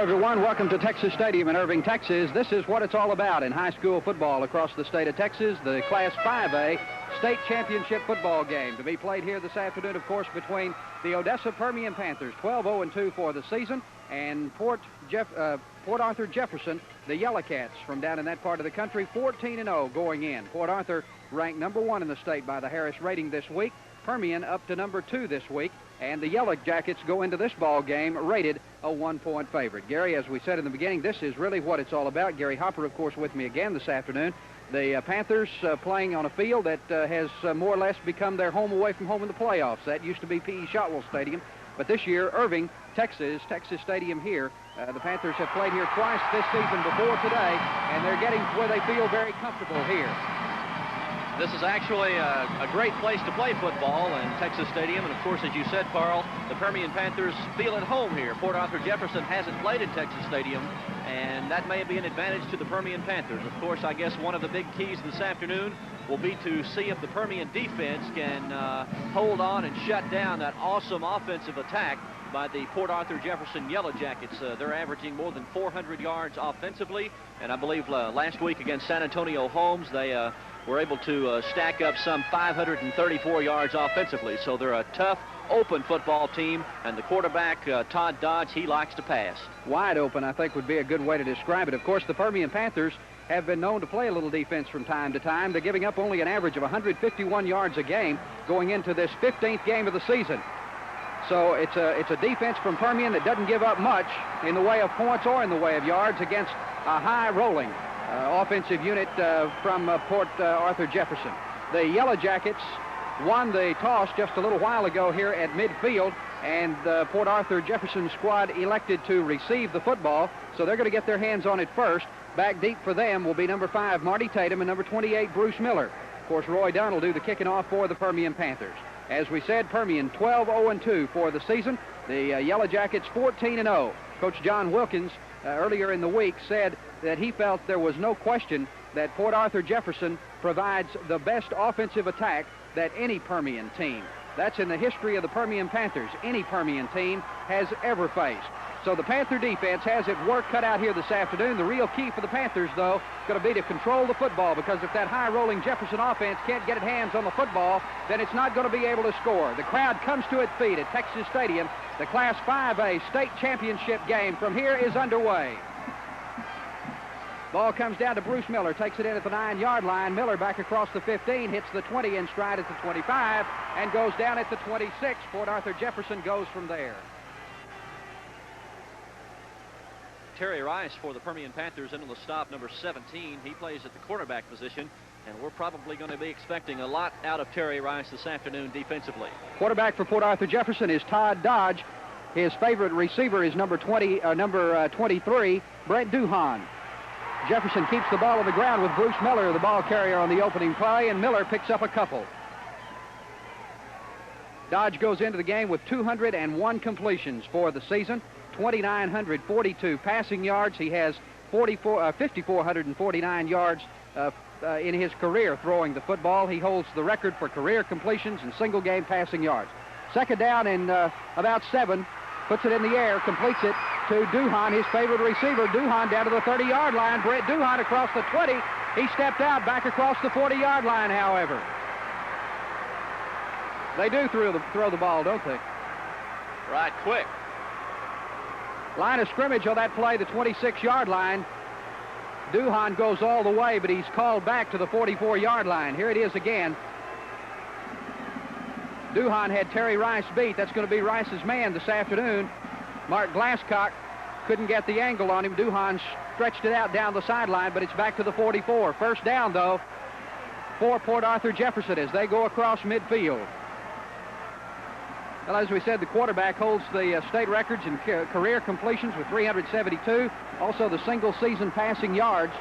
everyone. Welcome to Texas Stadium in Irving, Texas. This is what it's all about in high school football across the state of Texas. The Class 5A state championship football game to be played here this afternoon, of course, between the Odessa Permian Panthers, 12-0-2 for the season, and Port Arthur Jefferson, the Yellow Cats from down in that part of the country, 14-0 going in. Port Arthur ranked number 1 in the state by the Harris rating this week. Permian up to number 2 this week. And the Yellow Jackets go into this ball game rated a 1-point favorite. Gary, as we said in the beginning, this is really what it's all about. Gary Hopper, of course, with me again this afternoon. The Panthers playing on a field that has more or less become their home away from home in the playoffs. That used to be P.E. Shotwell Stadium. But this year, Irving, Texas Stadium here. The Panthers have played here twice this season before today, and they're getting where they feel very comfortable here. This is actually a great place to play football in Texas Stadium. And, of course, as you said, Carl, the Permian Panthers feel at home here. Port Arthur Jefferson hasn't played in Texas Stadium, and that may be an advantage to the Permian Panthers. Of course, I guess one of the big keys this afternoon will be to see if the Permian defense can hold on and shut down that awesome offensive attack by the Port Arthur Jefferson Yellow Jackets. They're averaging more than 400 yards offensively, and I believe last week against San Antonio Holmes, they were able to stack up some 534 yards offensively. So they're a tough, open football team, and the quarterback, Todd Dodge, he likes to pass. Wide open, I think, would be a good way to describe it. Of course, the Permian Panthers have been known to play a little defense from time to time. They're giving up only an average of 151 yards a game going into this 15th game of the season. So it's a defense from Permian that doesn't give up much in the way of points or in the way of yards against a high-rolling offensive unit from Port Arthur Jefferson. The Yellow Jackets won the toss just a little while ago here at midfield, and the Port Arthur Jefferson squad elected to receive the football, so they're going to get their hands on it first. Back deep for them will be number 5, Marty Tatum, and number 28, Bruce Miller. Of course, Roy Dunn will do the kicking off for the Permian Panthers. As we said, Permian 12-0-2 for the season. The Yellow Jackets 14-0. Coach John Wilkins earlier in the week said that he felt there was no question that Port Arthur Jefferson provides the best offensive attack that any Permian team, that's in the history of the Permian Panthers, any Permian team has ever faced. So the Panther defense has its work cut out here this afternoon. The real key for the Panthers, though, is going to be to control the football, because if that high-rolling Jefferson offense can't get its hands on the football, then it's not going to be able to score. The crowd comes to its feet at Texas Stadium. The Class 5A state championship game from here is underway. Ball comes down to Bruce Miller, takes it in at the 9-yard line. Miller back across the 15, hits the 20 in stride at the 25, and goes down at the 26. Port Arthur Jefferson goes from there. Terry Rice for the Permian Panthers into the stop, number 17. He plays at the quarterback position, and we're probably going to be expecting a lot out of Terry Rice this afternoon defensively. Quarterback for Port Arthur Jefferson is Todd Dodge. His favorite receiver is number 23, Brett Duhan. Jefferson keeps the ball on the ground with Bruce Miller, the ball carrier, on the opening play, and Miller picks up a couple. Dodge goes into the game with 201 completions for the season, 2,942 passing yards. He has 5,449 yards in his career throwing the football. He holds the record for career completions and single-game passing yards. Second down and about 7, puts it in the air, completes it to Duhan, his favorite receiver. Duhan down to the 30-yard line. Brett Duhan across the 20. He stepped out back across the 40-yard line, however. They do throw the ball, don't they? Right, quick. Line of scrimmage on that play, the 26-yard line. Duhan goes all the way, but he's called back to the 44-yard line. Here it is again. Duhan had Terry Rice beat. That's going to be Rice's man this afternoon. Mark Glasscock couldn't get the angle on him. Duhan stretched it out down the sideline, but it's back to the 44. First down, though, for Port Arthur Jefferson as they go across midfield. Well, as we said, the quarterback holds the state records in career completions with 372. Also the single-season passing yards.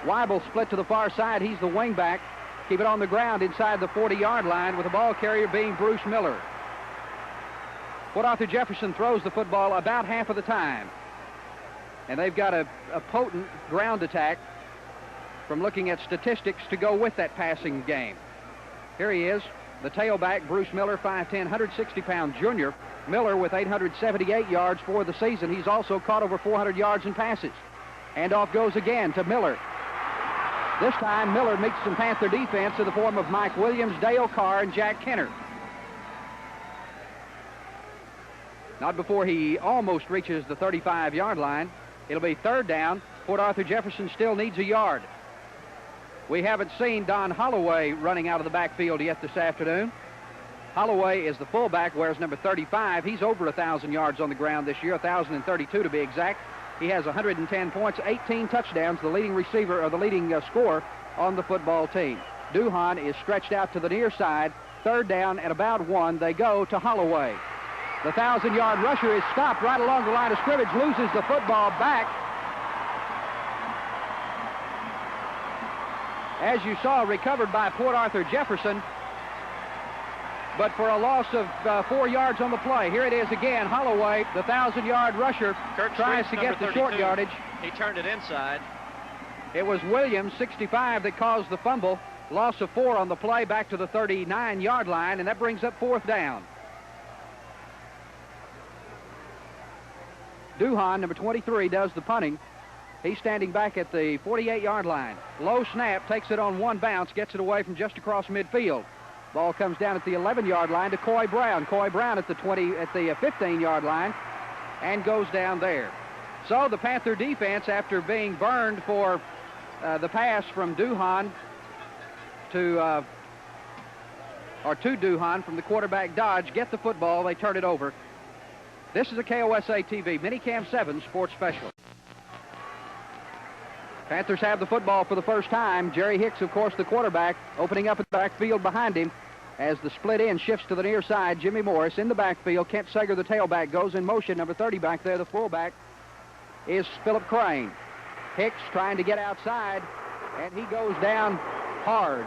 Weibel split to the far side. He's the wingback. Keep it on the ground inside the 40-yard line with the ball carrier being Bruce Miller. Port Arthur Jefferson throws the football about half of the time. And they've got a potent ground attack from looking at statistics to go with that passing game. Here he is. The tailback, Bruce Miller, 5'10", 160-pound junior. Miller with 878 yards for the season. He's also caught over 400 yards in passes. Handoff goes again to Miller. This time, Miller meets some Panther defense in the form of Mike Williams, Dale Carr, and Jack Kenner. Not before he almost reaches the 35-yard line. It'll be third down. Port Arthur Jefferson still needs a yard. We haven't seen Don Holloway running out of the backfield yet this afternoon. Holloway is the fullback, wears number 35. He's over 1,000 yards on the ground this year, 1,032 to be exact. He has 110 points, 18 touchdowns, the leading receiver or the leading scorer on the football team. Duhan is stretched out to the near side. Third down at about 1. They go to Holloway. The 1,000-yard rusher is stopped right along the line of scrimmage, loses the football back. As you saw, recovered by Port Arthur Jefferson, but for a loss of 4 yards on the play. Here it is again. Holloway, the 1,000-yard rusher, tries to get the short yardage. He turned it inside. It was Williams, 65, that caused the fumble. Loss of 4 on the play, back to the 39-yard line, and that brings up fourth down. Duhan, number 23, does the punting. He's standing back at the 48-yard line. Low snap, takes it on one bounce, gets it away from just across midfield. Ball comes down at the 11-yard line to Coy Brown. Coy Brown at the 15-yard line and goes down there. So the Panther defense, after being burned for the pass from Duhan to Duhan from the quarterback Dodge, get the football, they turn it over. This is a KOSA TV Minicam 7 sports special. Panthers have the football for the first time. Jerry Hicks, of course, the quarterback, opening up in the backfield behind him. As the split end shifts to the near side, Jimmy Morris in the backfield. Kent Sager, the tailback, goes in motion. Number 30 back there, the fullback, is Philip Crane. Hicks trying to get outside, and he goes down hard.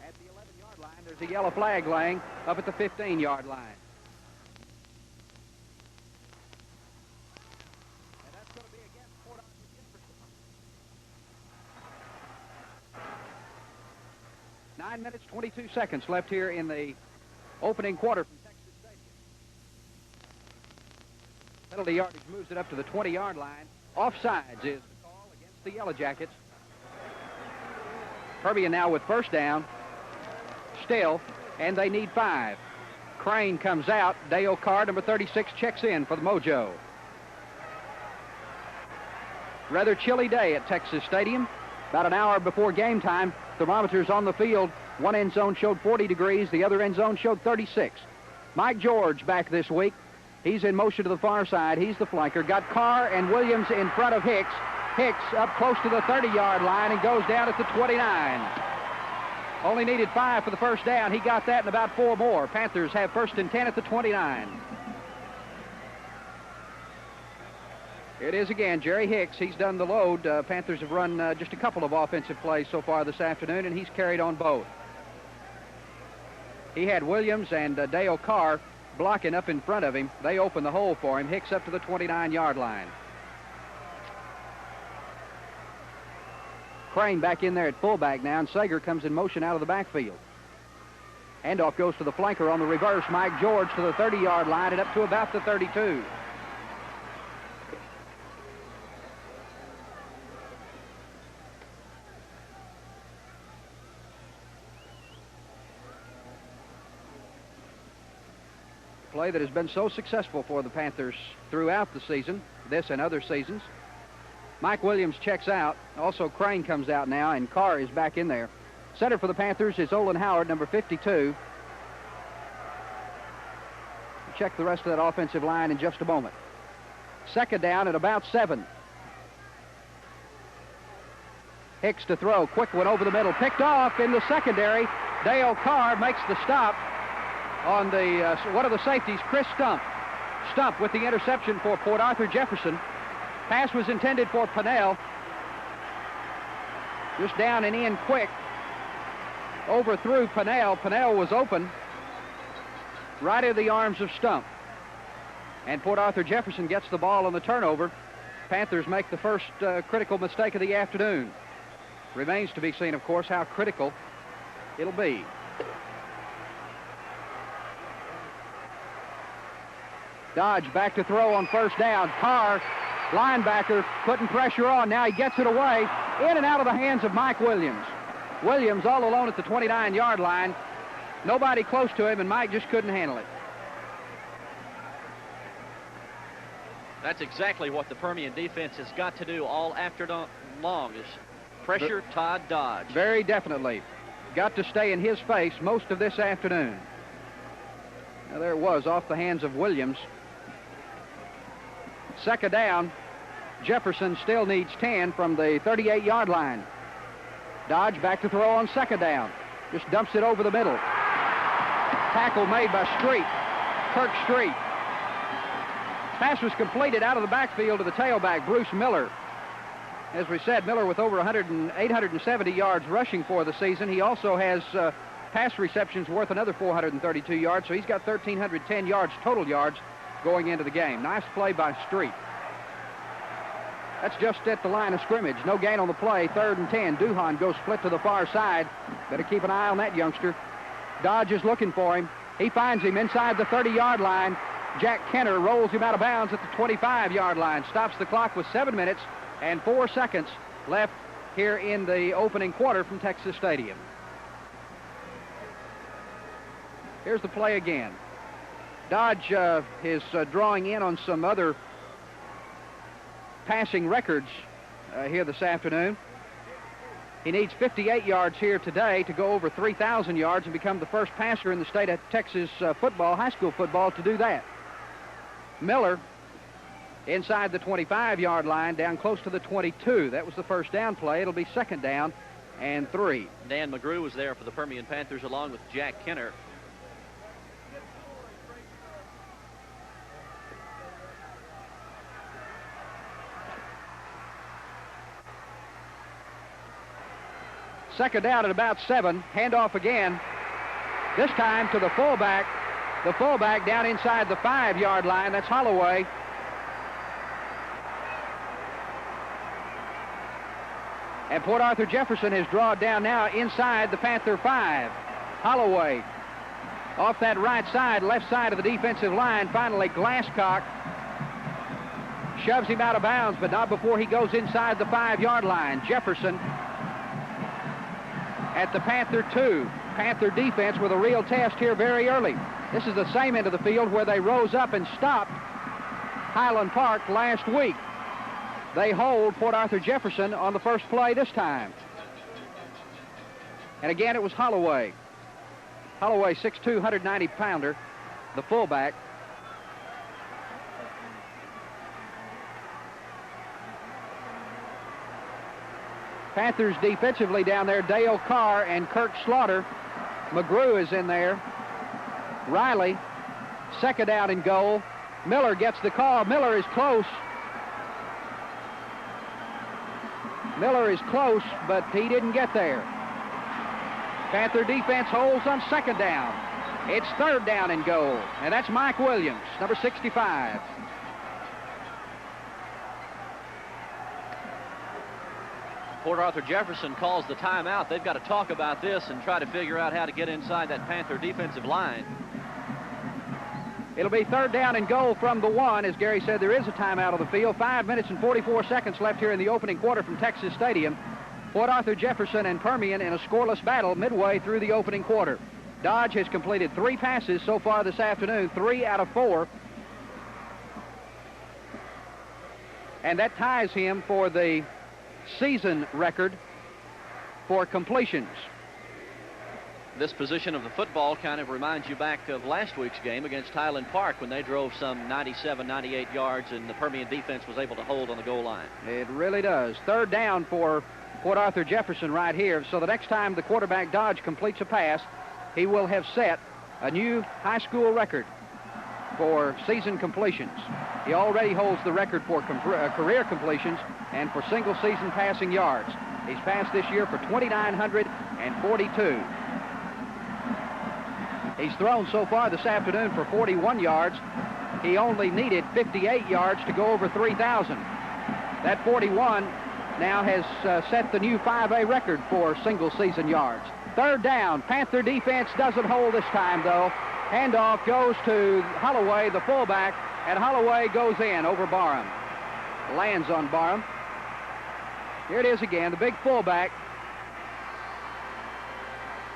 At the 11-yard line, there's a yellow flag laying up at the 15-yard line. 9 minutes, 22 seconds left here in the opening quarter from Texas Stadium. Penalty yardage moves it up to the 20-yard line. Offsides is the call against the Yellow Jackets. Permian now with first down. Still, and they need 5. Crane comes out. Dale Carr, number 36, checks in for the Mojo. Rather chilly day at Texas Stadium. About an hour before game time, thermometers on the field. One end zone showed 40 degrees. The other end zone showed 36. Mike George back this week. He's in motion to the far side. He's the flanker. Got Carr and Williams in front of Hicks. Hicks up close to the 30-yard line and goes down at the 29. Only needed 5 for the first down. He got that and about 4 more. Panthers have first and 10 at the 29. It is again Jerry Hicks. He's done the load. Panthers have run just a couple of offensive plays so far this afternoon, and he's carried on both. He had Williams and Dale Carr blocking up in front of him. They open the hole for him. Hicks up to the 29-yard line. Crane back in there at fullback now, and Sager comes in motion out of the backfield. Handoff goes to the flanker on the reverse. Mike George to the 30-yard line and up to about the 32. Play that has been so successful for the Panthers throughout the season, this and other seasons. Mike Williams checks out. Also, Crane comes out now, and Carr is back in there. Center for the Panthers is Olin Howard, number 52. We'll check the rest of that offensive line in just a moment. Second down at about 7. Hicks to throw. Quick one over the middle. Picked off in the secondary. Dale Carr makes the stop on the one of the safeties, Chris Stump. Stump with the interception for Port Arthur Jefferson. Pass was intended for Pinnell. Just down and in quick. Overthrew Pinnell. Pinnell was open right in the arms of Stump. And Port Arthur Jefferson gets the ball on the turnover. Panthers make the first critical mistake of the afternoon. Remains to be seen, of course, how critical it'll be. Dodge back to throw on first down. Carr, linebacker, putting pressure on. Now he gets it away, in and out of the hands of Mike Williams. Williams all alone at the 29-yard line. Nobody close to him, and Mike just couldn't handle it. That's exactly what the Permian defense has got to do all afternoon long, is pressure Todd Dodge. Very definitely. Got to stay in his face most of this afternoon. Now there it was, off the hands of Williams. Second down. Jefferson still needs 10 from the 38-yard line. Dodge back to throw on second down. Just dumps it over the middle. Tackle made by Street. Kirk Street. Pass was completed out of the backfield to the tailback, Bruce Miller. As we said, Miller with over 870 yards rushing for the season. He also has pass receptions worth another 432 yards, so he's got 1,310 yards, total yards, going into the game. Nice play by Street. That's just at the line of scrimmage. No gain on the play. 3rd and 10. Duhan goes split to the far side. Better keep an eye on that youngster. Dodge is looking for him. He finds him inside the 30-yard line. Jack Kenner rolls him out of bounds at the 25-yard line. Stops the clock with 7 minutes and 4 seconds left here in the opening quarter from Texas Stadium. Here's the play again. Dodge is drawing in on some other passing records here this afternoon. He needs 58 yards here today to go over 3,000 yards and become the first passer in the state of Texas high school football, to do that. Miller inside the 25-yard line, down close to the 22. That was the first down play. It'll be second down and 3. Dan McGrew was there for the Permian Panthers along with Jack Kenner. Second down at about 7. Handoff again. This time to the fullback. The fullback down inside the 5-yard line. That's Holloway. And Port Arthur Jefferson has drawn down now inside the Panther 5. Holloway off that right side, left side of the defensive line. Finally, Glasscock shoves him out of bounds, but not before he goes inside the 5-yard line. Jefferson at the Panther 2. Panther defense with a real test here very early. This is the same end of the field where they rose up and stopped Highland Park last week. They hold Port Arthur Jefferson on the first play this time. And again, it was Holloway. Holloway, 6'2", 190-pounder, the fullback. Panthers defensively down there, Dale Carr and Kirk Slaughter. McGrew is in there. Riley, second down and goal. Miller gets the call. Miller is close. Miller is close, but he didn't get there. Panther defense holds on second down. It's third down and goal, and that's Mike Williams, number 65. Port Arthur Jefferson calls the timeout. They've got to talk about this and try to figure out how to get inside that Panther defensive line. It'll be third down and goal from the 1. As Gary said, there is a timeout on the field. 5 minutes and 44 seconds left here in the opening quarter from Texas Stadium. Port Arthur Jefferson and Permian in a scoreless battle midway through the opening quarter. Dodge has completed 3 passes so far this afternoon, 3 out of 4. And that ties him for the season record for completions. This position of the football kind of reminds you back of last week's game against Highland Park when they drove some 97, 98 yards and the Permian defense was able to hold on the goal line. It really does. Third down for Port Arthur Jefferson right here. So the next time the quarterback Dodge completes a pass, he will have set a new high school record for season completions. He already holds the record for career completions and for single season passing yards. He's passed this year for 2,942. He's thrown so far this afternoon for 41 yards. He only needed 58 yards to go over 3,000. That 41 now has set the new 5A record for single season yards. Third down. Panther defense doesn't hold this time, though. Handoff goes to Holloway, the fullback, and Holloway goes in over Barham. Lands on Barham. Here it is again, the big fullback.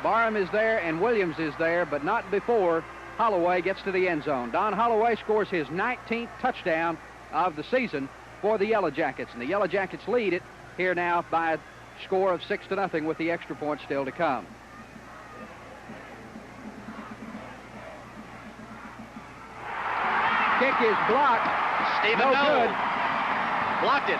Barham is there and Williams is there, but not before Holloway gets to the end zone. Don Holloway scores his 19th touchdown of the season for the Yellow Jackets, and the Yellow Jackets lead it here now by a score of 6-0 with the extra point still to come. Kick is blocked. Stephen No Noel good. blocked it.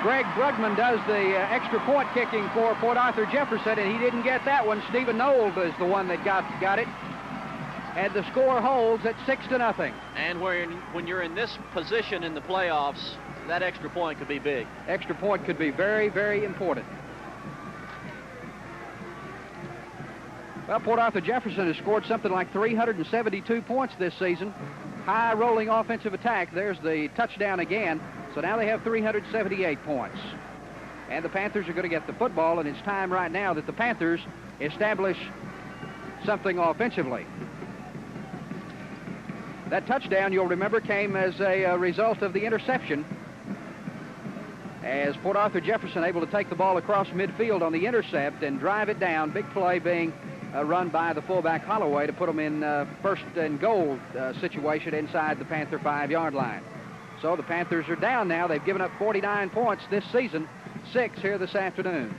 Greg Brugman does the extra point kicking for Port Arthur Jefferson, and he didn't get that one. Stephen Noel is the one that got it. And the score holds at 6-0. And when you're in this position in the playoffs, that extra point could be big. Extra point could be very, very important. Well, Port Arthur Jefferson has scored something like 372 points this season. High rolling offensive attack. There's the touchdown again. So now they have 378 points. And the Panthers are going to get the football, and it's time right now that the Panthers establish something offensively. That touchdown, you'll remember, came as a result of the interception, as Port Arthur Jefferson able to take the ball across midfield on the intercept and drive it down. Big play being run by the fullback Holloway to put them in first and goal situation inside the Panther 5-yard line. So the Panthers are down now. They've given up 49 points this season, 6 here this afternoon.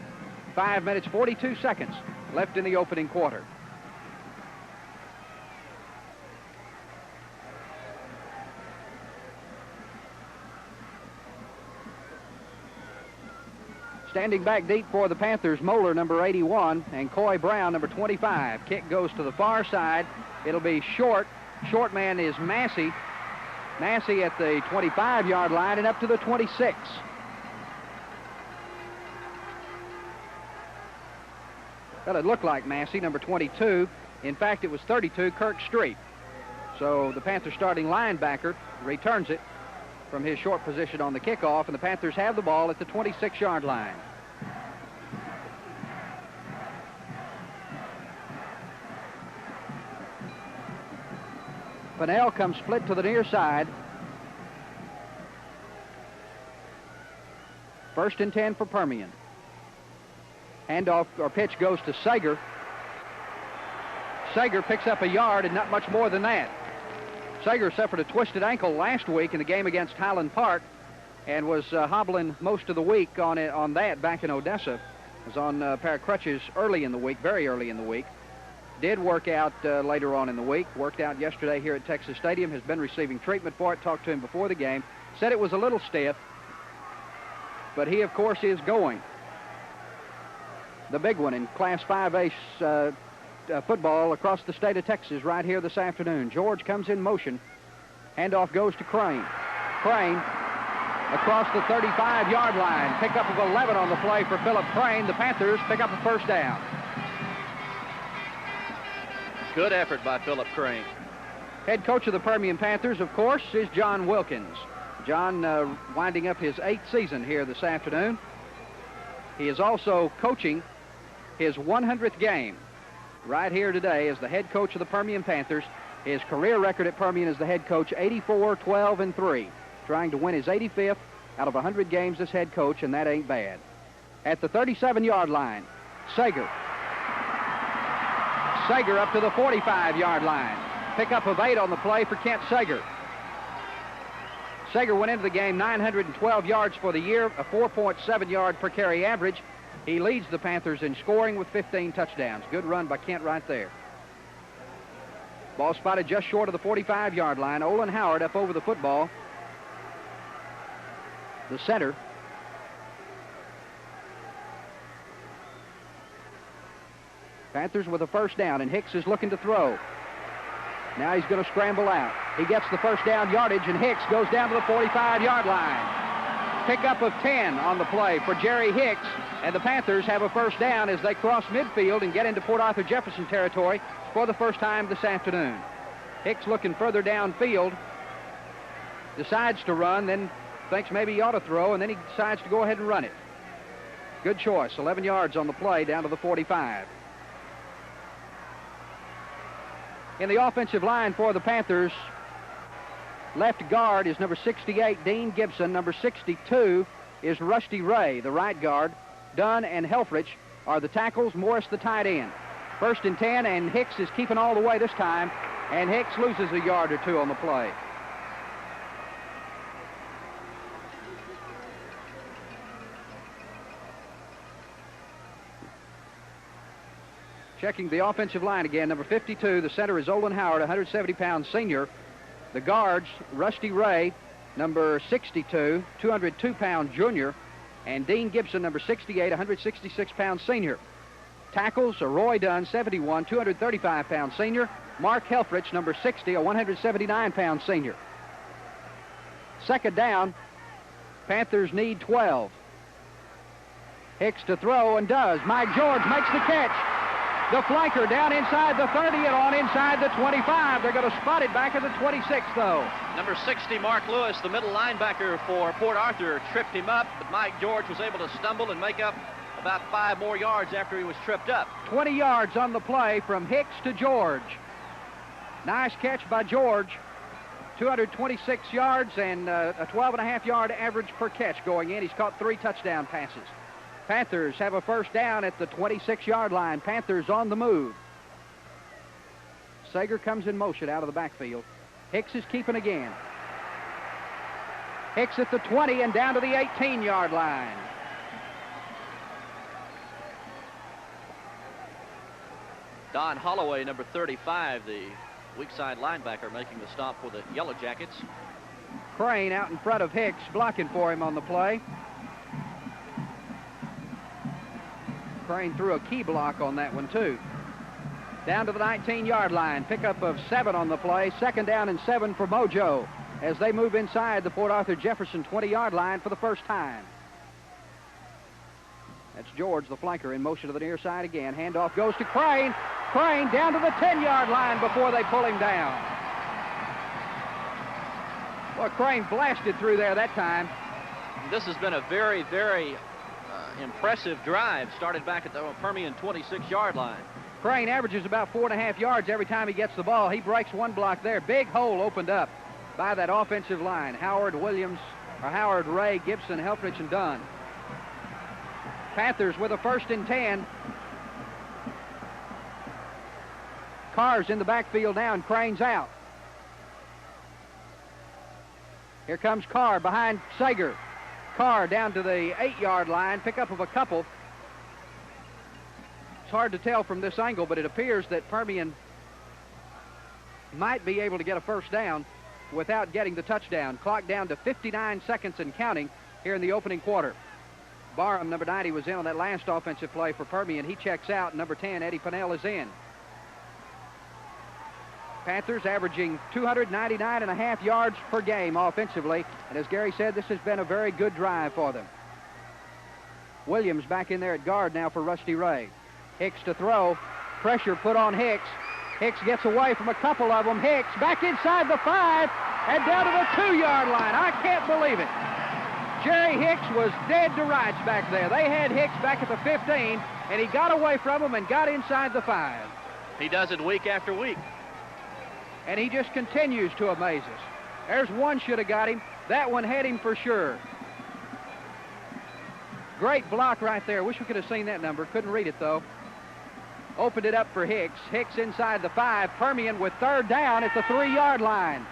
5 minutes, 42 seconds left in the opening quarter. Standing back deep for the Panthers, Moeller, number 81, and Coy Brown, number 25. Kick goes to the far side. It'll be short. Short man is Massey. Massey at the 25-yard line and up to the 26. Well, it looked like Massey, number 22. In fact, it was 32, Kirk Street. So the Panthers starting linebacker returns it from his short position on the kickoff, and the Panthers have the ball at the 26-yard line. Pinnell comes split to the near side. 1st and 10 for Permian. Handoff or pitch goes to Sager. Sager picks up a yard and not much more than that. Sager suffered a twisted ankle last week in the game against Highland Park and was hobbling most of the week on that back in Odessa. Was on a pair of crutches early in the week, very early in the week. Did work out later on in the week. Worked out yesterday here at Texas Stadium. Has been receiving treatment for it. Talked to him before the game. Said it was a little stiff, but he, of course, is going. The big one in Class 5A football across the state of Texas right here this afternoon. George comes in motion. Handoff goes to Crane. Crane across the 35-yard line. Pickup of 11 on the play for Philip Crane. The Panthers pick up a first down. Good effort by Philip Crane. Head coach of the Permian Panthers, of course, is John Wilkins. John winding up his 8th season here this afternoon. He is also coaching his 100th game right here today as the head coach of the Permian Panthers. His career record at Permian as the head coach, 84-12-3. Trying to win his 85th out of 100 games as head coach, and that ain't bad. At the 37-yard line, Sager. Sager up to the 45-yard line. Pickup of 8 on the play for Kent Sager. Sager went into the game 912 yards for the year, a 4.7 yard per carry average. He leads the Panthers in scoring with 15 touchdowns. Good run by Kent right there. Ball spotted just short of the 45-yard line. Olin Howard up over the football. The center. Panthers with a first down, and Hicks is looking to throw. Now he's going to scramble out. He gets the first down yardage, and Hicks goes down to the 45-yard line. Pickup of 10 on the play for Jerry Hicks, and the Panthers have a first down as they cross midfield and get into Port Arthur Jefferson territory for the first time this afternoon. Hicks looking further downfield, decides to run, then thinks maybe he ought to throw, and then he decides to go ahead and run it. Good choice. 11 yards on the play down to the 45. In the offensive line for the Panthers, left guard is number 68, Dean Gibson. Number 62 is Rusty Ray, the right guard. Dunn and Helfrich are the tackles. Morris, the tight end. 1st and 10, and Hicks is keeping all the way this time, and Hicks loses a yard or two on the play. Checking the offensive line again, number 52, the center is Olin Howard, 170-pound senior. The guards, Rusty Ray, number 62, 202-pound junior, and Dean Gibson, number 68, 166-pound senior. Tackles are Roy Dunn, 71, 235-pound senior. Mark Helfrich, number 60, a 179-pound senior. 2nd down, Panthers need 12. Hicks to throw and does. Mike George makes the catch. The flanker down inside the 30 and on inside the 25. They're going to spot it back at the 26, though. Number 60, Mark Lewis, the middle linebacker for Port Arthur, tripped him up, but Mike George was able to stumble and make up about 5 more yards after he was tripped up. 20 yards on the play from Hicks to George. Nice catch by George. 226 yards and a 12.5-yard average per catch going in. He's caught 3 touchdown passes. Panthers have a 1st down at the 26-yard line. Panthers on the move. Sager comes in motion out of the backfield. Hicks is keeping again. Hicks at the 20 and down to the 18-yard line. Don Holloway, number 35, the weak side linebacker, making the stop for the Yellow Jackets. Crane out in front of Hicks, blocking for him on the play. Crane threw a key block on that one, too. Down to the 19-yard line. Pickup of 7 on the play. 2nd down and 7 for Mojo as they move inside the Port Arthur Jefferson 20-yard line for the first time. That's George, the flanker, in motion to the near side again. Handoff goes to Crane. Crane down to the 10-yard line before they pull him down. Well, Crane blasted through there that time. This has been a very, very impressive drive. Started back at the Permian 26-yard line. Crane averages about 4.5 yards every time he gets the ball. He breaks one block there. Big hole opened up by that offensive line. Howard, Ray, Gibson, Helfrich, and Dunn. Panthers with a 1st and 10. Carr's in the backfield now, and Crane's out. Here comes Carr behind Sager. Carr down to the 8-yard line, pickup of a couple. It's hard to tell from this angle, but it appears that Permian might be able to get a 1st down without getting the touchdown. Clock down to 59 seconds and counting here in the opening quarter. Barham, number 90, was in on that last offensive play for Permian. He checks out. Number 10, Eddie Pennell, is in. Panthers averaging 299.5 yards per game offensively. And as Gary said, this has been a very good drive for them. Williams back in there at guard now for Rusty Ray. Hicks to throw. Pressure put on Hicks. Hicks gets away from a couple of them. Hicks back inside the 5 and down to the 2-yard line. I can't believe it. Jerry Hicks was dead to rights back there. They had Hicks back at the 15, and he got away from them and got inside the 5. He does it week after week. And he just continues to amaze us. There's one should have got him. That one had him for sure. Great block right there. Wish we could have seen that number. Couldn't read it, though. Opened it up for Hicks. Hicks inside the 5. Permian with 3rd down at the 3-yard line.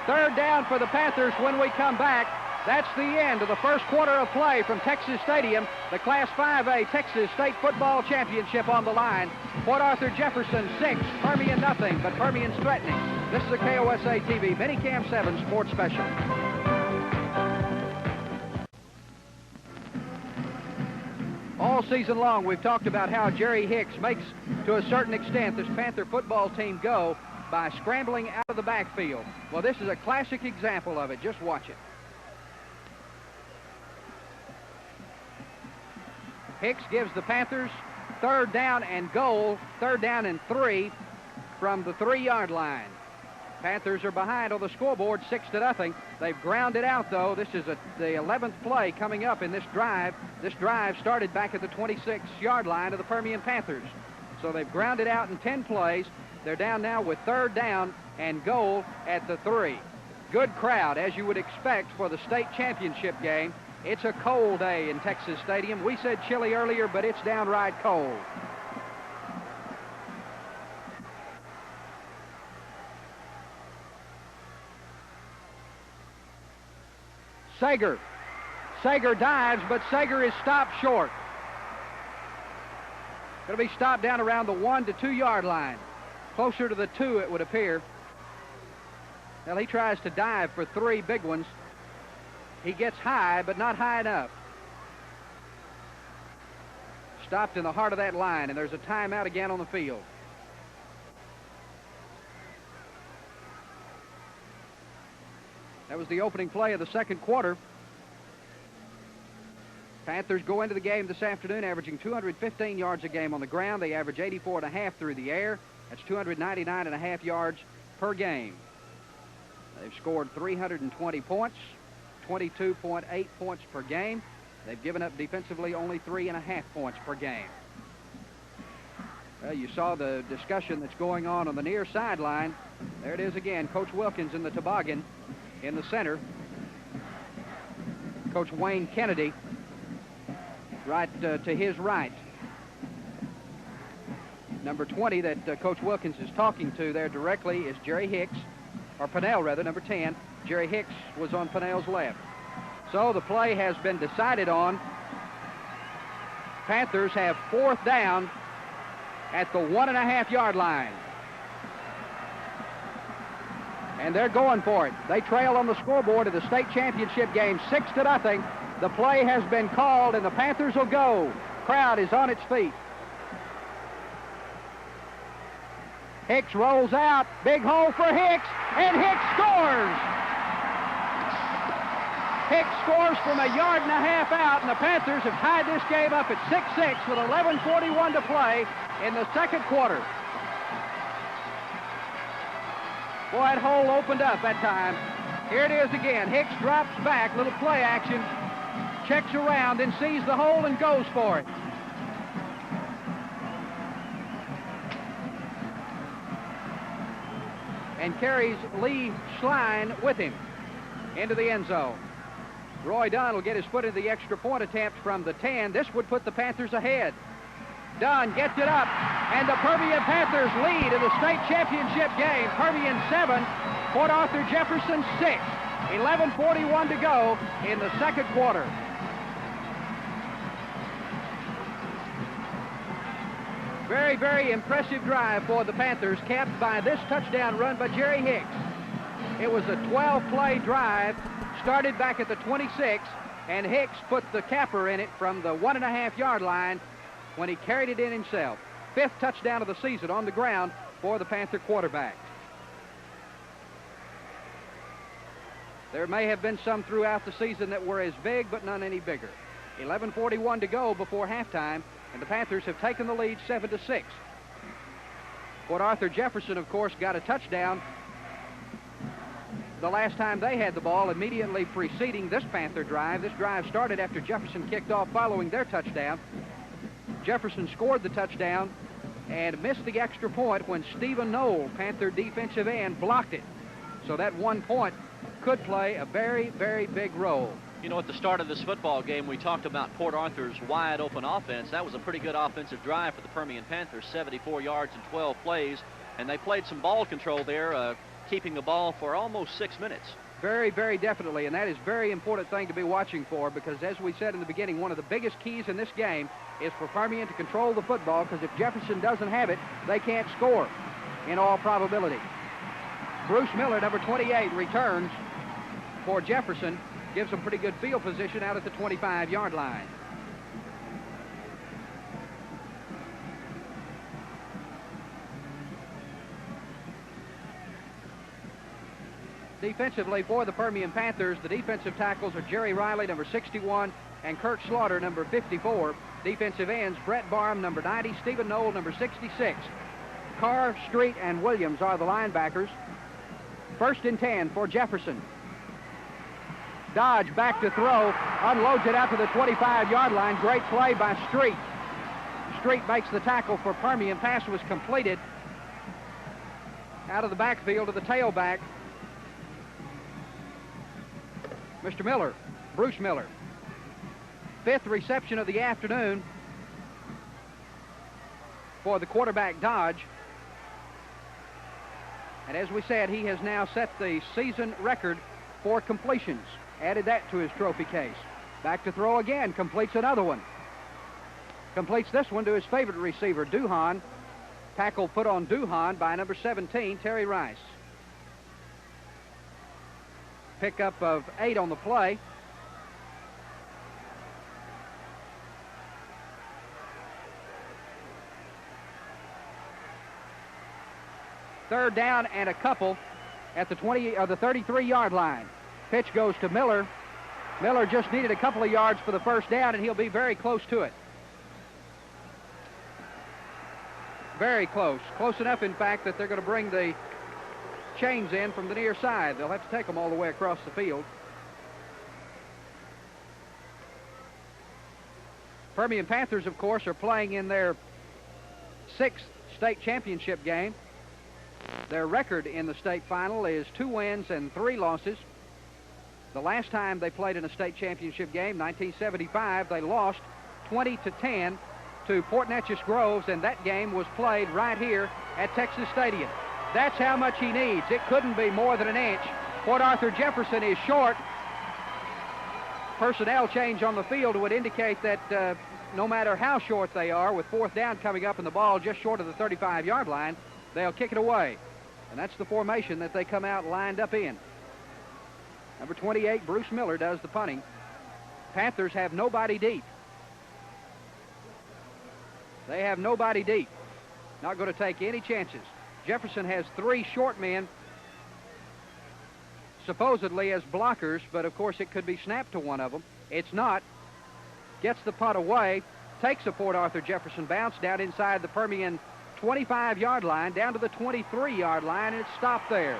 Third down for the Panthers when we come back. That's the end of the first quarter of play from Texas Stadium. The Class 5A Texas State Football Championship on the line. Port Arthur Jefferson 6, Permian nothing, but Permian's threatening. This is a KOSA TV Minicam 7 Sports Special. All season long, we've talked about how Jerry Hicks makes, to a certain extent, this Panther football team go by scrambling out of the backfield. Well, this is a classic example of it. Just watch it. Hicks gives the Panthers 3rd down and goal, 3rd down and 3 from the 3-yard line. Panthers are behind on the scoreboard 6-0. They've grounded out, though. This is the 11th play coming up in this drive. This drive started back at the 26-yard line of the Permian Panthers. So they've grounded out in 10 plays. They're down now with 3rd down and goal at the 3. Good crowd, as you would expect for the state championship game. It's a cold day in Texas Stadium. We said chilly earlier, but it's downright cold. Sager. Sager dives, but Sager is stopped short. Going to be stopped down around the 1 to 2 yard line. Closer to the 2, it would appear. Well, he tries to dive for 3 big ones. He gets high, but not high enough. Stopped in the heart of that line, and there's a timeout again on the field. That was the opening play of the second quarter. Panthers go into the game this afternoon averaging 215 yards a game on the ground. They average 84.5 through the air. That's 299.5 yards per game. They've scored 320 points, 22.8 points per game. They've given up defensively only 3.5 points per game. Well, you saw the discussion that's going on the near sideline. There it is again, Coach Wilkins in the toboggan in the center. Coach Wayne Kennedy right to his right. Number 20 that Coach Wilkins is talking to there directly is Jerry Hicks, or Pennell rather, number 10. Jerry Hicks was on Pennell's left. So the play has been decided on. Panthers have 4th down at the 1.5 yard line. And they're going for it. They trail on the scoreboard of the state championship game 6-0. The play has been called, and the Panthers will go. Crowd is on its feet. Hicks rolls out. Big hole for Hicks, and Hicks scores. Hicks scores from 1.5 yards out, and the Panthers have tied this game up at 6-6 with 11:41 to play in the second quarter. Boy, that hole opened up that time. Here it is again. Hicks drops back, little play action, checks around, and sees the hole and goes for it. And carries Lee Schlein with him into the end zone. Roy Dunn will get his foot in the extra point attempt from the 10. This would put the Panthers ahead. Dunn gets it up, and the Permian Panthers lead in the state championship game. Permian 7, Port Arthur Jefferson 6. 11:41 to go in the second quarter. Very, very impressive drive for the Panthers, capped by this touchdown run by Jerry Hicks. It was a 12-play drive, started back at the 26, and Hicks put the capper in it from the 1.5 yard line when he carried it in himself. 5th touchdown of the season on the ground for the Panther quarterback. There may have been some throughout the season that were as big, but none any bigger. 11:41 to go before halftime, and the Panthers have taken the lead 7-6. Port Arthur Jefferson, of course, got a touchdown the last time they had the ball, immediately preceding this Panther drive. This drive started after Jefferson kicked off following their touchdown. Jefferson scored the touchdown and missed the extra point when Stephen Knoll, Panther defensive end, blocked it. So that 1 point could play a very, very big role. You know, at the start of this football game, we talked about Port Arthur's wide open offense. That was a pretty good offensive drive for the Permian Panthers, 74 yards in 12 plays, and they played some ball control there, keeping the ball for almost 6 minutes. Very, very definitely, and that is a very important thing to be watching for, because as we said in the beginning, one of the biggest keys in this game is for Permian to control the football, because if Jefferson doesn't have it, they can't score in all probability. Bruce Miller, number 28, returns for Jefferson, gives them pretty good field position out at the 25-yard line. Defensively for the Permian Panthers, the defensive tackles are Jerry Riley, number 61, and Kirk Slaughter, number 54. Defensive ends, Brett Barham, number 90, Stephen Knoll, number 66. Carr, Street, and Williams are the linebackers. First and 10 for Jefferson. Dodge back to throw, unloads it out to the 25-yard line. Great play by Street. Street makes the tackle for Permian. Pass was completed out of the backfield to the tailback, Mr. Miller, Bruce Miller. 5th reception of the afternoon for the quarterback Dodge. And as we said, he has now set the season record for completions. Added that to his trophy case. Back to throw again, completes another one. Completes this one to his favorite receiver, Duhan. Tackle put on Duhan by number 17, Terry Rice. Pickup of 8 on the play. Third down and a couple at the 20 or the 33-yard line. Pitch goes to Miller. Miller just needed a couple of yards for the first down, and he'll be very close to it. Very close. Close enough, in fact, that they're going to bring the chains in from the near side. They'll have to take them all the way across the field. Permian Panthers, of course, are playing in their 6th state championship game. Their record in the state final is 2 wins and 3 losses. The last time they played in a state championship game, 1975, they lost 20-10 to Port Neches Groves, and that game was played right here at Texas Stadium. That's how much he needs. It couldn't be more than an inch. Port Arthur Jefferson is short. Personnel change on the field would indicate that no matter how short they are, with 4th down coming up and the ball just short of the 35-yard line, they'll kick it away. And that's the formation that they come out lined up in. Number 28, Bruce Miller, does the punting. Panthers have nobody deep. They have nobody deep. Not going to take any chances. Jefferson has 3 short men, supposedly as blockers, but of course it could be snapped to one of them. It's not. Gets the punt away, takes a Port Arthur Jefferson bounce down inside the Permian 25-yard line, down to the 23-yard line, and it's stopped there.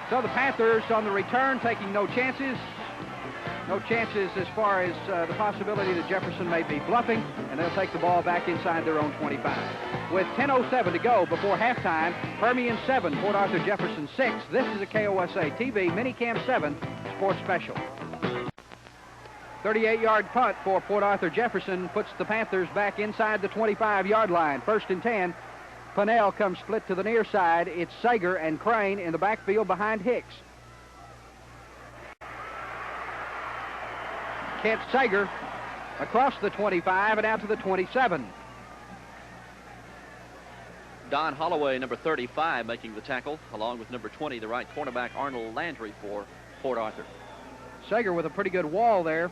So the Panthers on the return taking no chances. No chances as far as the possibility that Jefferson may be bluffing, and they'll take the ball back inside their own 25. With 10:07 to go before halftime, Permian 7, Port Arthur Jefferson 6. This is a KOSA TV Minicam 7 sports special. 38-yard punt for Port Arthur Jefferson puts the Panthers back inside the 25-yard line. 1st and 10. Pinnell comes split to the near side. It's Sager and Crane in the backfield behind Hicks. Kent Sager across the 25 and out to the 27. Don Holloway, number 35, making the tackle, along with number 20, the right cornerback Arnold Landry for Port Arthur. Sager with a pretty good wall there.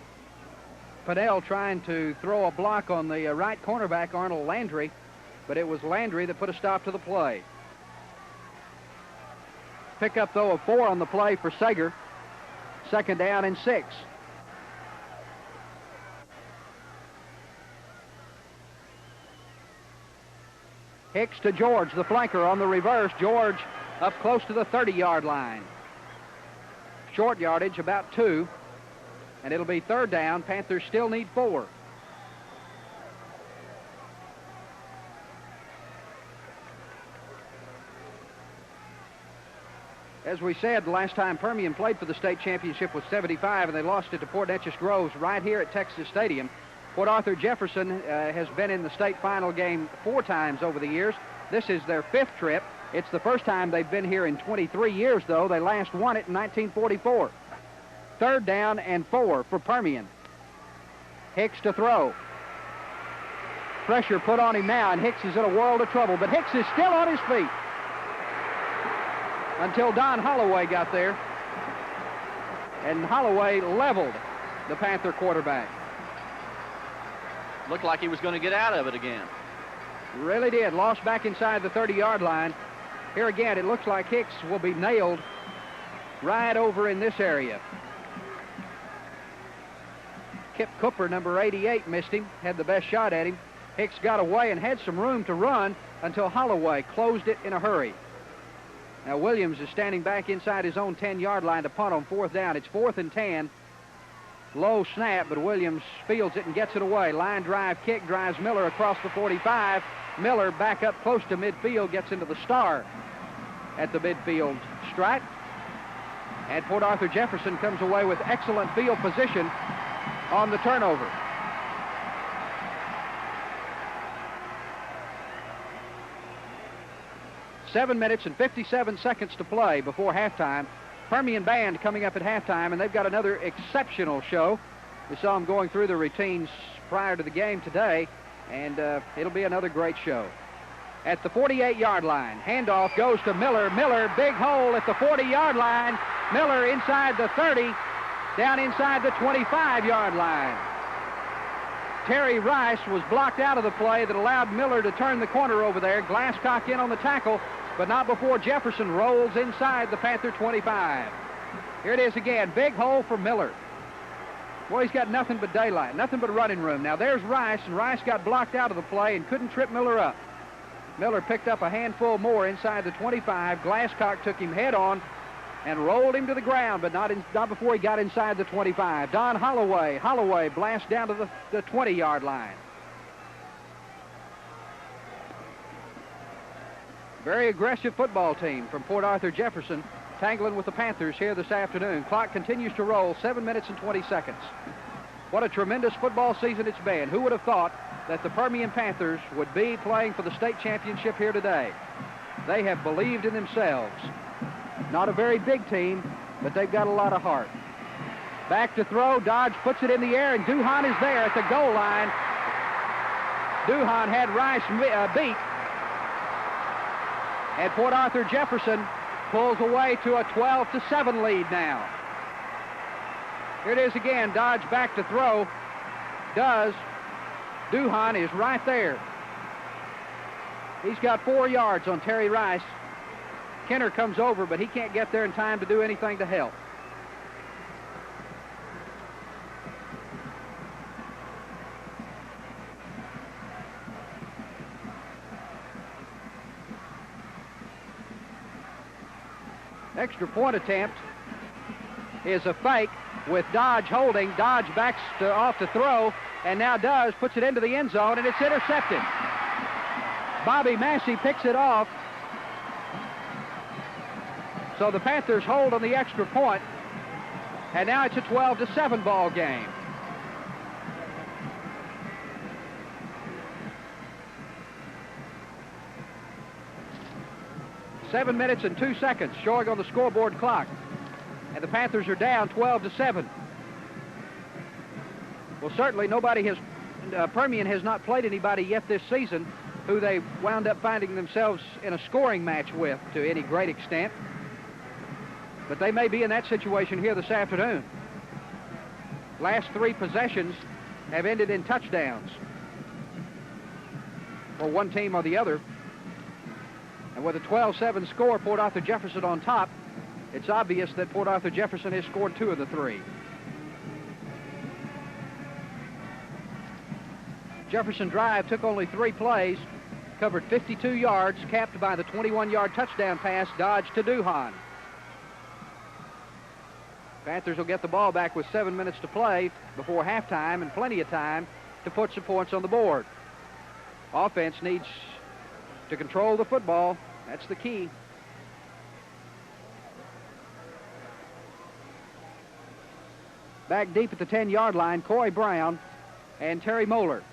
Pinnell trying to throw a block on the right cornerback Arnold Landry, but it was Landry that put a stop to the play. Pickup, though, of 4 on the play for Sager. 2nd down and 6. Hicks to George, the flanker on the reverse. George up close to the 30-yard line. Short yardage, about 2. And it'll be 3rd down. Panthers still need 4. As we said, the last time Permian played for the state championship was 75, and they lost it to Port Neches Groves right here at Texas Stadium. Port Arthur Jefferson has been in the state final game 4 times over the years. This is their 5th trip. It's the first time they've been here in 23 years, though. They last won it in 1944. 3rd down and 4 for Permian. Hicks to throw. Pressure put on him now, and Hicks is in a world of trouble, but Hicks is still on his feet until Don Holloway got there, and Holloway leveled the Panther quarterback. Looked like he was going to get out of it again. Really did. Lost back inside the 30-yard line. Here again, it looks like Hicks will be nailed right over in this area. Kip Cooper, number 88, missed him, had the best shot at him. Hicks got away and had some room to run, until Holloway closed it in a hurry. Now Williams is standing back inside his own 10-yard line to punt on 4th down. It's 4th and 10. Low snap, but Williams fields it and gets it away. Line drive kick drives Miller across the 45. Miller back up close to midfield, gets into the star at the midfield stripe. And Port Arthur Jefferson comes away with excellent field position on the turnover. Seven minutes and 57 seconds to play before halftime. Permian Band coming up at halftime, and they've got another exceptional show. We saw them going through the routines prior to the game today, and it'll be another great show. At the 48-yard line, handoff goes to Miller. Miller, big hole at the 40-yard line. Miller inside the 30, down inside the 25-yard line. Terry Rice was blocked out of the play that allowed Miller to turn the corner over there. Glasscock in on the tackle, but not before Jefferson rolls inside the Panther 25. Here it is again, big hole for Miller. Boy, he's got nothing but daylight, nothing but running room. Now there's Rice, and Rice got blocked out of the play and couldn't trip Miller up. Miller picked up a handful more inside the 25. Glasscock took him head on and rolled him to the ground, but not before he got inside the 25. Don Holloway. Holloway blasts down to the 20-yard line. Very aggressive football team from Port Arthur Jefferson, tangling with the Panthers here this afternoon. Clock continues to roll, 7 minutes and 20 seconds. What a tremendous football season it's been. Who would have thought that the Permian Panthers would be playing for the state championship here today? They have believed in themselves. Not a very big team, but they've got a lot of heart. Back to throw, Dodge puts it in the air, and Duhan is there at the goal line. Duhan had Rice beat. And Port Arthur Jefferson pulls away to a 12-7 lead now. Here it is again, Dodge back to throw. Does. Duhan is right there. He's got 4 yards on Terry Rice. Kenner comes over, but he can't get there in time to do anything to help. Extra point attempt is a fake with Dodge holding. Dodge backs off to throw, and now Does puts it into the end zone, and it's intercepted. Bobby Massey picks it off. So the Panthers hold on the extra point, and now it's a 12-7 ball game. Seven minutes and 2 seconds showing on the scoreboard clock, and the Panthers are down 12-7. Well, certainly nobody has, Permian has not played anybody yet this season who they wound up finding themselves in a scoring match with to any great extent. But they may be in that situation here this afternoon. Last 3 possessions have ended in touchdowns for one team or the other. And with a 12-7 score, Port Arthur Jefferson on top, it's obvious that Port Arthur Jefferson has scored 2 of the 3. Jefferson drive took only 3 plays, covered 52 yards, capped by the 21-yard touchdown pass, Dodge to Duhan. Panthers will get the ball back with 7 minutes to play before halftime and plenty of time to put some points on the board. Offense needs to control the football. That's the key. Back deep at the 10-yard line, Coy Brown and Terry Moeller.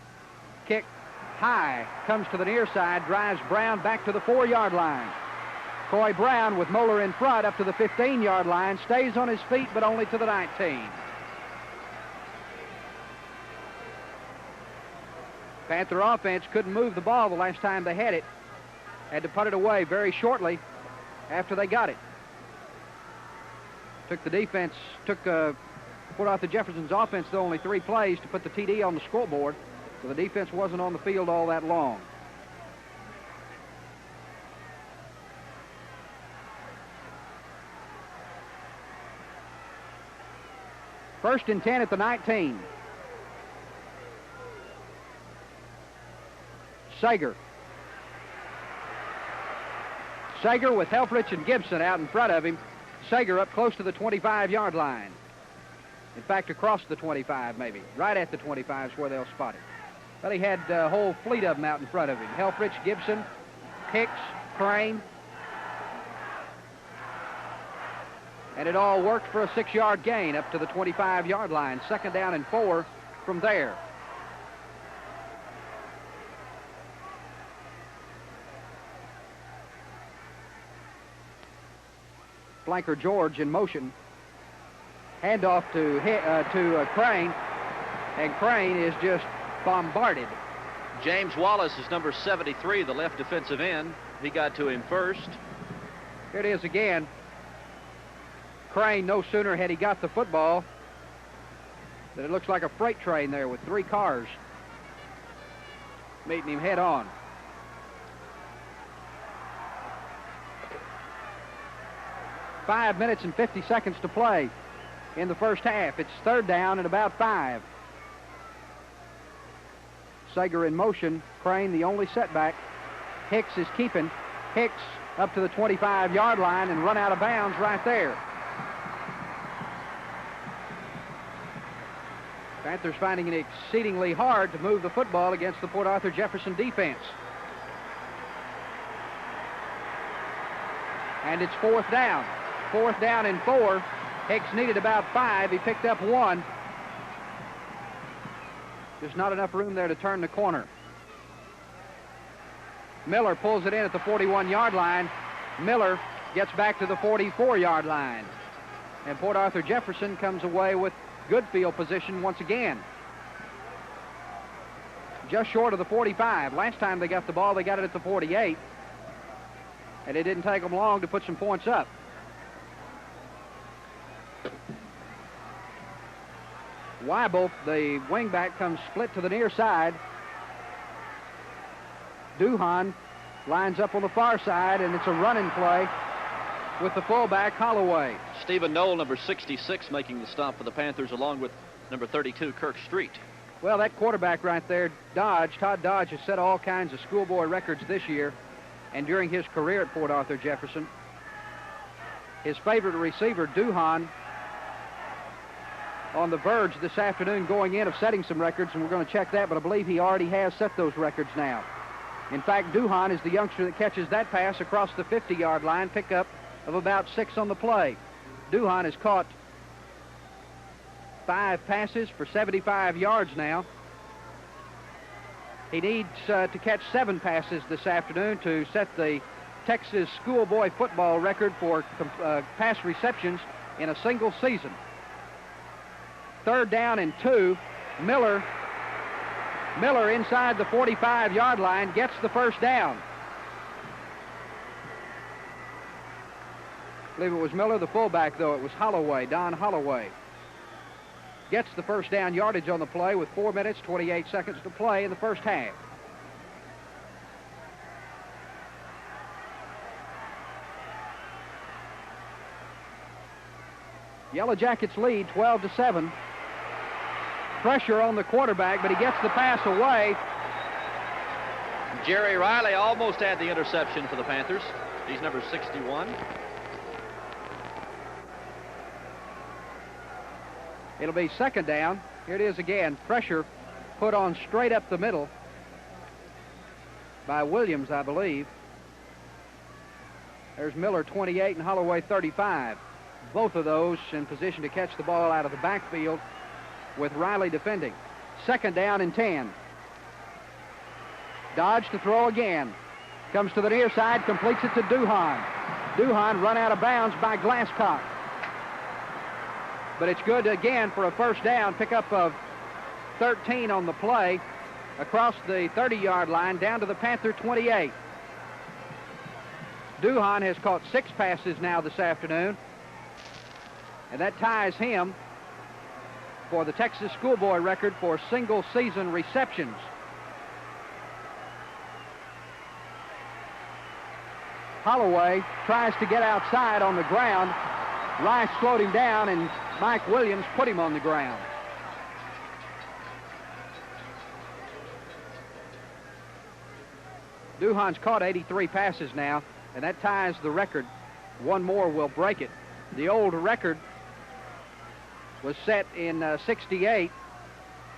Kick high, comes to the near side, drives Brown back to the 4-yard line. Coy Brown with Moeller in front up to the 15-yard line, stays on his feet, but only to the 19. Panther offense couldn't move the ball the last time they had it. Had to put it away very shortly after they got it. Took the defense, Port Arthur Jefferson's offense, though, only 3 plays to put the TD on the scoreboard, so the defense wasn't on the field all that long. First and 10 at the 19. Sager Sager with Helfrich and Gibson out in front of him. Sager up close to the 25-yard line. In fact, across the 25 maybe. Right at the 25 is where they'll spot him. But he had a whole fleet of them out in front of him. Helfrich, Gibson, Hicks, Crane. And it all worked for a 6-yard gain up to the 25-yard line. 2nd down and 4 from there. Flanker George in motion. Handoff to Crane. And Crane is just bombarded. James Wallace is number 73, the left defensive end. He got to him first. Here it is again. Crane, no sooner had he got the football than it looks like a freight train there with 3 cars meeting him head on. Five minutes and 50 seconds to play in the first half. It's 3rd down and about 5. Sager in motion. Crane the only setback. Hicks is keeping. Hicks up to the 25-yard line and run out of bounds right there. Panthers finding it exceedingly hard to move the football against the Port Arthur Jefferson defense. And it's 4th down. 4th down and 4. Hicks needed about 5. He picked up 1. There's not enough room there to turn the corner. Miller pulls it in at the 41-yard line. Miller gets back to the 44-yard line. And Port Arthur Jefferson comes away with good field position once again. Just short of the 45. Last time they got the ball, they got it at the 48. And it didn't take them long to put some points up. Weibel, the wingback, comes split to the near side. Duhan lines up on the far side, and it's a running play with the fullback, Holloway. Stephen Knoll, number 66, making the stop for the Panthers, along with number 32, Kirk Street. Well, that quarterback right there, Todd Dodge, has set all kinds of schoolboy records this year and during his career at Port Arthur Jefferson. His favorite receiver, Duhan, on the verge this afternoon going in of setting some records, and we're going to check that, but I believe he already has set those records now. In fact, Duhan is the youngster that catches that pass across the 50-yard line, pickup of about 6 on the play. Duhan has caught 5 passes for 75 yards now. He needs to catch 7 passes this afternoon to set the Texas schoolboy football record for pass receptions in a single season. 3rd down and 2. Miller inside the 45-yard line gets the first down. I believe it was Miller, the fullback, though. It was Holloway, Don Holloway. Gets the first down yardage on the play with 4 minutes, 28 seconds to play in the first half. Yellow Jackets lead 12-7. Pressure on the quarterback, but he gets the pass away. Jerry Riley almost had the interception for the Panthers. He's number 61. It'll be 2nd down. Here it is again. Pressure put on straight up the middle by Williams, I believe. There's Miller, 28, and Holloway, 35. Both of those in position to catch the ball out of the backfield with Riley defending. 2nd down and 10. Dodge to throw again. Comes to the near side, completes it to Duhan. Duhan run out of bounds by Glasscock. But it's good again for a first down. Pickup of 13 on the play across the 30-yard line down to the Panther 28. Duhan has caught 6 passes now this afternoon, and that ties him for the Texas schoolboy record for single season receptions. Holloway tries to get outside on the ground. Rice slowed him down, and Mike Williams put him on the ground. Duhan's caught 83 passes now. and that ties the record. One more will break it. The old record was set in 68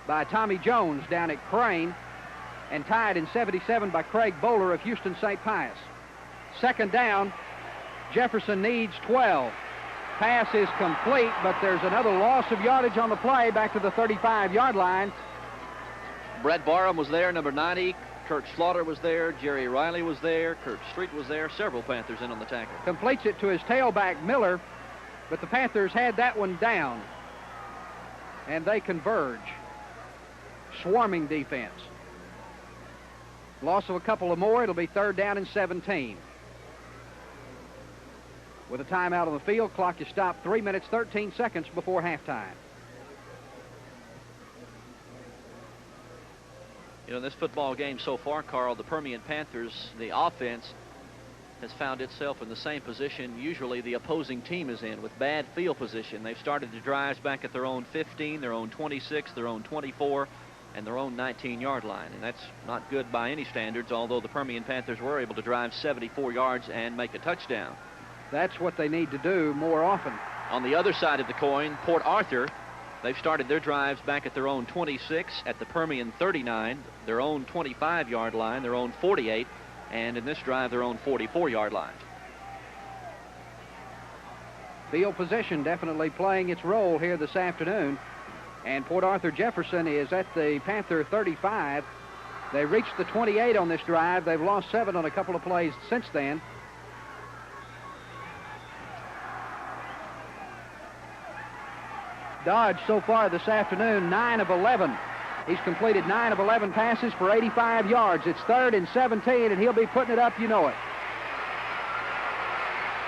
by Tommy Jones down at Crane and tied in 77 by Craig Bowler of Houston St. Pius. Second down, Jefferson needs 12. Pass is complete, but there's another loss of yardage on the play back to the 35-yard line. Brett Barham was there, number 90. Kurt Slaughter was there. Jerry Riley was there. Kurt Street was there. Several Panthers in on the tackle. Completes it to his tailback, Miller, but the Panthers had that one down, and they converge. Swarming defense. Loss of a couple of more. It'll be third down and 17. With a timeout on the field, clock is stopped 3 minutes, 13 seconds before halftime. You know, in this football game so far, Carl, the Permian Panthers, the offense has found itself in the same position usually the opposing team is in, with bad field position. They've started the drives back at their own 15, their own 26, their own 24, and their own 19-yard line. And that's not good by any standards, although the Permian Panthers were able to drive 74 yards and make a touchdown. That's what they need to do more often. On the other side of the coin, Port Arthur, they've started their drives back at their own 26, at the Permian 39, their own 25-yard line, their own 48, and in this drive, their own 44-yard line. Field position definitely playing its role here this afternoon. And Port Arthur Jefferson is at the Panther 35. They reached the 28 on this drive. They've lost 7 on a couple of plays since then. Dodge so far this afternoon, 9 of 11. He's completed 9 of 11 passes for 85 yards. It's third and 17, and he'll be putting it up, you know it.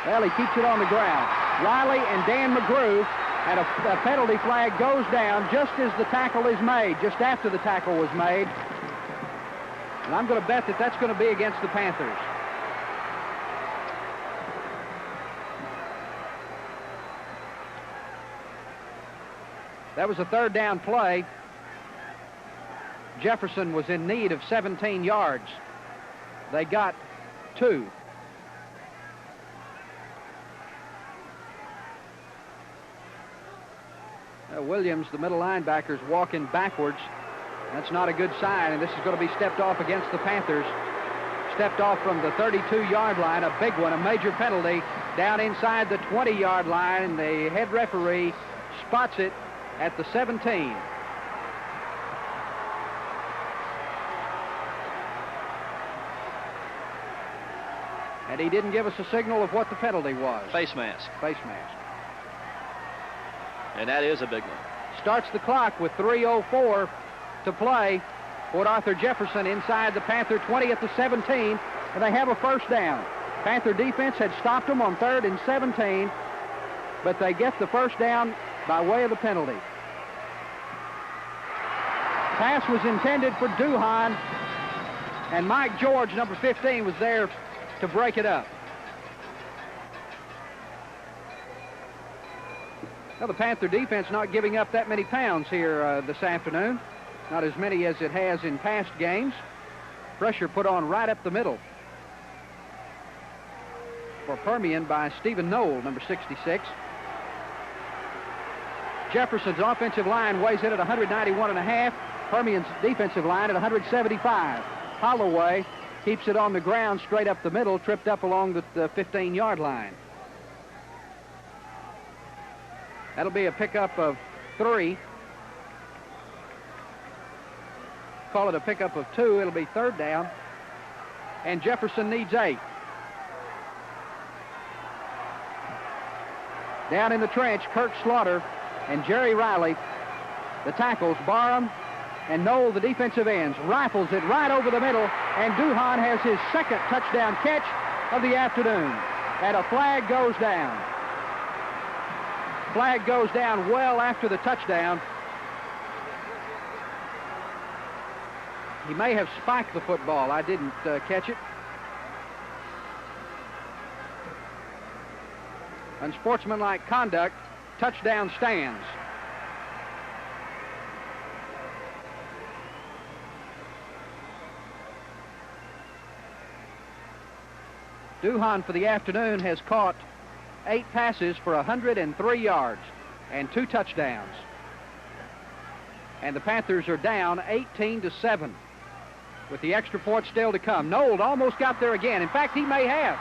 Well, he keeps it on the ground. Riley and Dan McGrew, and a penalty flag goes down just as the tackle is made, just after the tackle was made. And I'm going to bet that that's going to be against the Panthers. That was a third down play. Jefferson was in need of 17 yards. They got 2. Williams, the middle linebacker, is walking backwards. That's not a good sign, and this is going to be stepped off against the Panthers. Stepped off from the 32-yard line, a big one, a major penalty, down inside the 20-yard line, and the head referee spots it at the 17. And he didn't give us a signal of what the penalty was. Face mask. Face mask. And that is a big one. Starts the clock with 3:04 to play. Port Arthur Jefferson inside the Panther 20 at the 17, and they have a first down. Panther defense had stopped them on 3rd and 17, but they get the first down by way of the penalty. Pass was intended for Duhan, and Mike George, number 15, was there to break it up. Well, the Panther defense not giving up that many pounds here this afternoon. Not as many as it has in past games. Pressure put on right up the middle for Permian by Stephen Knoll, number 66. Jefferson's offensive line weighs in at 191.5. Permian's defensive line at 175. Holloway keeps it on the ground straight up the middle, tripped up along the 15-yard line. That'll be a pickup of 3. Call it a pickup of 2. It'll be third down. And Jefferson needs 8. Down in the trench, Kurt Slaughter and Jerry Riley, the tackles, Barham and Knoll, the defensive ends, rifles it right over the middle, and Duhan has his second touchdown catch of the afternoon. And a flag goes down. Flag goes down well after the touchdown. He may have spiked the football. I didn't catch it. Unsportsmanlike conduct, touchdown stands. Duhan for the afternoon has caught 8 passes for 103 yards and 2 touchdowns. And the Panthers are down 18-7 with the extra point still to come. Nold almost got there again. In fact, he may have.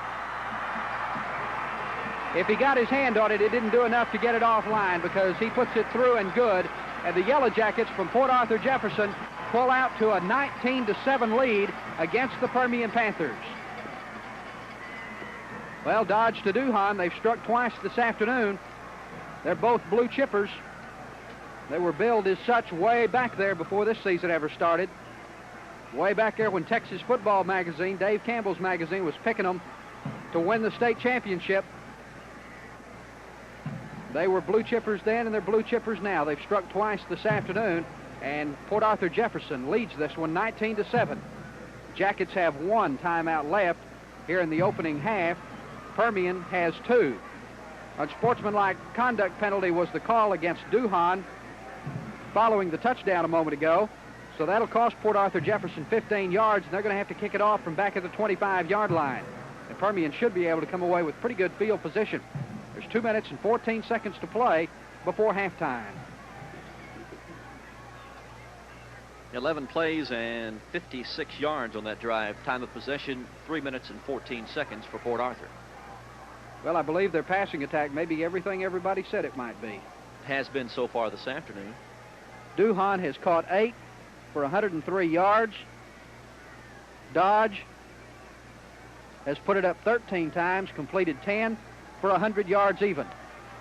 If he got his hand on it, it didn't do enough to get it offline because he puts it through and good. And the Yellow Jackets from Port Arthur Jefferson pull out to a 19-7 lead against the Permian Panthers. Well, Dodge to Duhan, they've struck twice this afternoon. They're both blue chippers. They were billed as such way back there before this season ever started. Way back there when Texas Football Magazine, Dave Campbell's magazine, was picking them to win the state championship. They were blue chippers then, and they're blue chippers now. They've struck twice this afternoon, and Port Arthur Jefferson leads this one 19-7. Jackets have 1 timeout left here in the opening half. Permian has 2. Unsportsmanlike conduct penalty was the call against Duhan following the touchdown a moment ago. So that'll cost Port Arthur Jefferson 15 yards, and they're going to have to kick it off from back at the 25-yard line. And Permian should be able to come away with pretty good field position. There's 2 minutes and 14 seconds to play before halftime. 11 plays and 56 yards on that drive. Time of possession, 3 minutes and 14 seconds for Port Arthur. Well, I believe their passing attack may be everything everybody said it might be. Has been so far this afternoon. Duhan has caught 8 for 103 yards. Dodge has put it up 13 times, completed 10 for 100 yards even,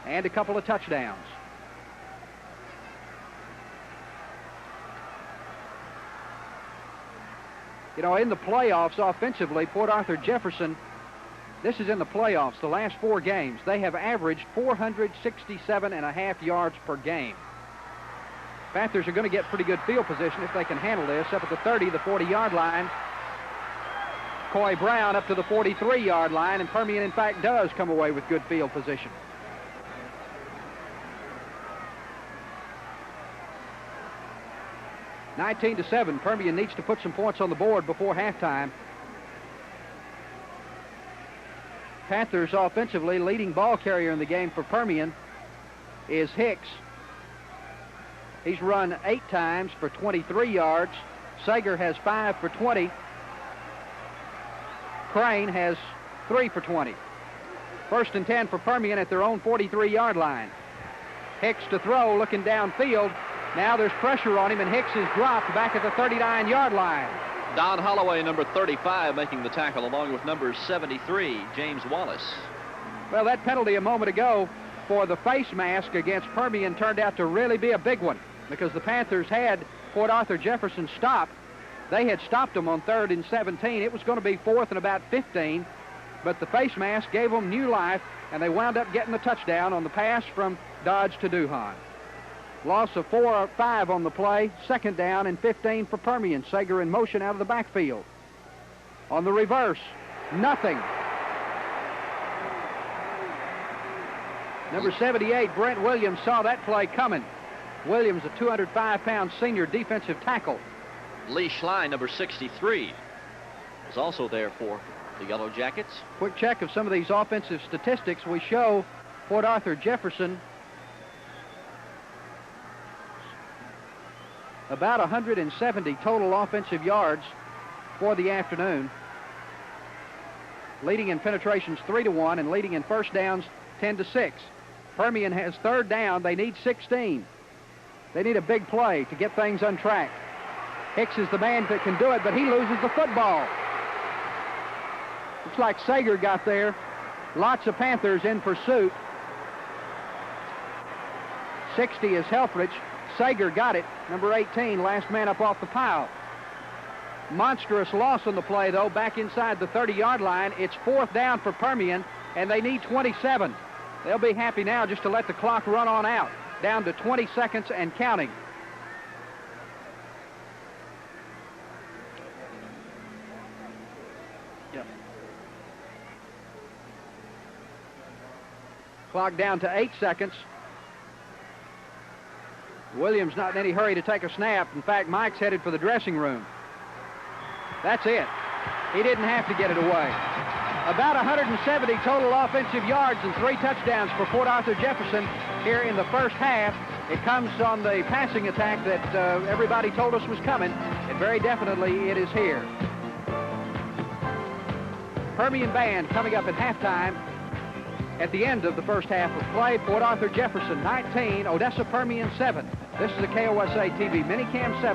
and a couple of touchdowns. You know, in the playoffs offensively, Port Arthur Jefferson, this is in the playoffs, the last 4 games, they have averaged 467.5 yards per game. Panthers are going to get pretty good field position if they can handle this. Up at the 30, the 40-yard line. Coy Brown up to the 43-yard line, and Permian, in fact, does come away with good field position. (19-7). Permian needs to put some points on the board before halftime. Panthers offensively, leading ball carrier in the game for Permian is Hicks. He's run 8 times for 23 yards. Sager has 5 for 20. Crane has 3 for 20. 1st and 10 for Permian at their own 43-yard line. Hicks to throw, looking downfield. Now there's pressure on him, and Hicks is dropped back at the 39-yard line. Don Holloway, number 35, making the tackle, along with number 73, James Wallace. Well, that penalty a moment ago for the face mask against Permian turned out to really be a big one, because the Panthers had Port Arthur Jefferson stop. They had stopped them on 3rd and 17. It was going to be 4th and about 15, but the face mask gave them new life, and they wound up getting the touchdown on the pass from Dodge to Duhan. Loss of 4 or 5 on the play. 2nd down and 15 for Permian. Sager in motion out of the backfield. On the reverse, nothing. Number 78, Brent Williams, saw that play coming. Williams, a 205-pound senior defensive tackle. Lee Schlein, number 63, was also there for the Yellow Jackets. Quick check of some of these offensive statistics. We show Port Arthur Jefferson about 170 total offensive yards for the afternoon. Leading in penetrations 3-1 and leading in first downs 10-6. Permian has 3rd down. They need 16. They need a big play to get things untracked. Hicks is the man that can do it, but he loses the football. Looks like Sager got there. Lots of Panthers in pursuit. 60 is Helfrich. Sager got it, number 18, last man up off the pile. Monstrous loss on the play, though, back inside the 30-yard line. It's 4th down for Permian, and they need 27. They'll be happy now just to let the clock run on out, down to 20 seconds and counting. Yep. Clock down to 8 seconds. Williams not in any hurry to take a snap. In fact, Mike's headed for the dressing room. That's it. He didn't have to get it away. About 170 total offensive yards and 3 touchdowns for Port Arthur Jefferson here in the first half. It comes on the passing attack that everybody told us was coming, and very definitely it is here. Permian Band coming up at halftime at the end of the first half of play. Port Arthur Jefferson 19, Odessa Permian 7. This is a KOSA TV Minicam 7.